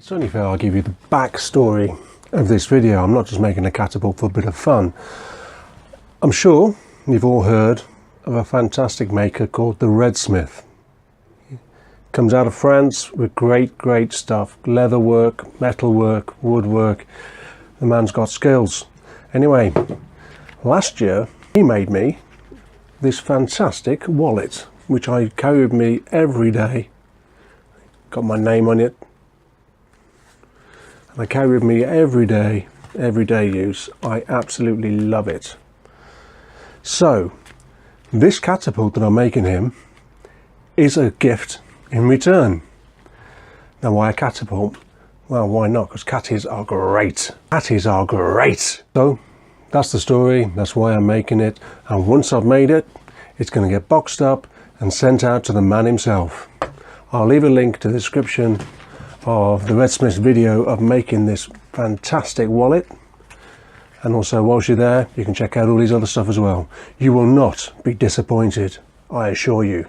It's only fair I'll give you the backstory of this video. I'm not just making a catapult for a bit of fun. I'm sure you've all heard of a fantastic maker called the Redsmith. Comes out of France with great stuff, leather work, metal work, woodwork. The man's got skills. Anyway, last year he made me this fantastic wallet which I carry with me every day. Got my name on it. I carry with me everyday use. I absolutely love it. So this catapult that I'm making him is a gift in return. Now why a catapult? Well, why not? Because catties are great. Catties are great. So that's the story. That's why I'm making it. And once I've made it, it's going to get boxed up and sent out to the man himself. I'll leave a link to the description of the Redsmith's video of making this fantastic wallet, and also whilst you're there you can check out all these other stuff as well. You will not be disappointed, I assure you.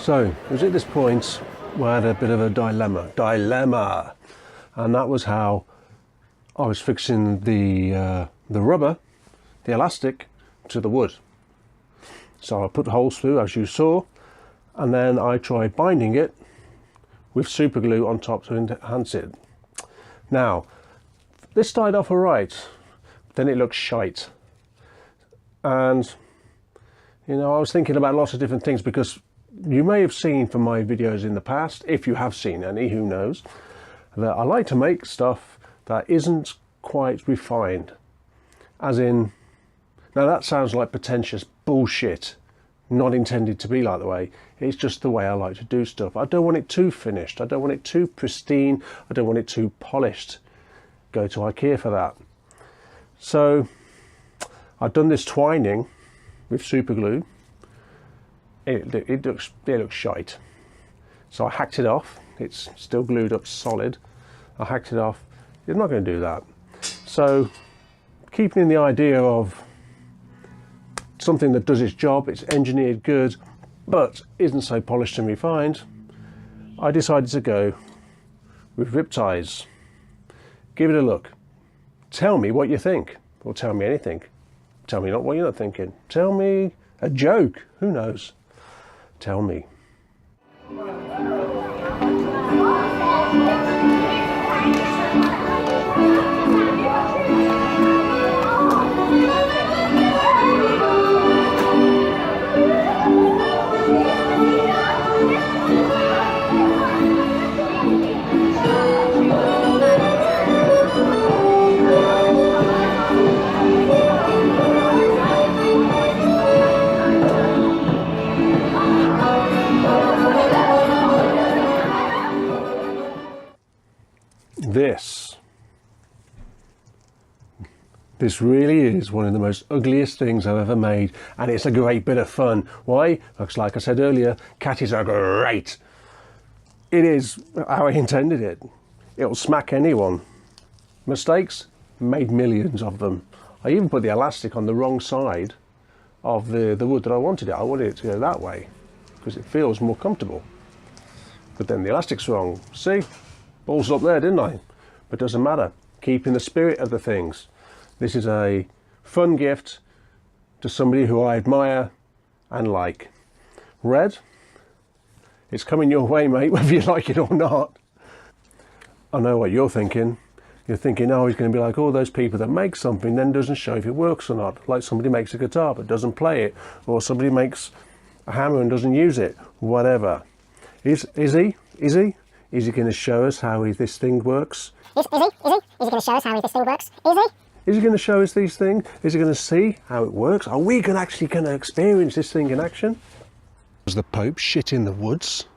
So it was at this point where I had a bit of a dilemma, and that was how I was fixing the rubber, the elastic, to the wood. So I put the holes through, as you saw, and then I tried binding it with super glue on top to enhance it. Now, this started off alright, then it looked shite. And, you know, I was thinking about lots of different things, because you may have seen from my videos in the past, if you have seen any, who knows, that I like to make stuff that isn't quite refined. As in, now that sounds like pretentious bullshit, not intended to be like the way. It's just the way I like to do stuff. I don't want it too finished. I don't want it too pristine. I don't want it too polished. Go to IKEA for that. So I've done this twining with super glue. It looks shite. So I hacked it off. It's still glued up solid. I hacked it off. You're not going to do that. So keeping in the idea of something that does its job, it's engineered good, but isn't so polished and refined, I decided to go with rip ties. Give it a look. Tell me what you think, or tell me anything. Tell me not what you're not thinking. Tell me a joke, who knows? Tell me. This really is one of the most ugliest things I've ever made, and it's a great bit of fun. Why? Because like I said earlier, catties are great. It is how I intended it. It'll smack anyone. Mistakes? Made millions of them. I even put the elastic on the wrong side of the wood that I wanted it. I wanted it to go that way because it feels more comfortable. But then the elastic's wrong. See? Balls up there, didn't I? But doesn't matter. Keeping the spirit of the things. This is a fun gift to somebody who I admire and like. Red, it's coming your way, mate, whether you like it or not. I know what you're thinking. You're thinking, oh, he's going to be like all those people that make something, then doesn't show if it works or not. Like somebody makes a guitar but doesn't play it, or somebody makes a hammer and doesn't use it. Whatever. Is he going to show us how this thing works? Is he going to show us how this thing works? Is he going to show us these things? Is he going to see how it works? Are we actually going to experience this thing in action? Was the Pope shit in the woods?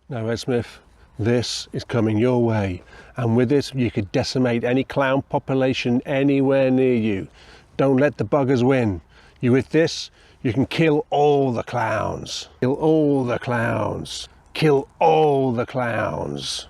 Now, Ed Smith, this is coming your way, and with it you could decimate any clown population anywhere near you. Don't let the buggers win. You with this, you can kill all the clowns. Kill all the clowns. Kill all the clowns.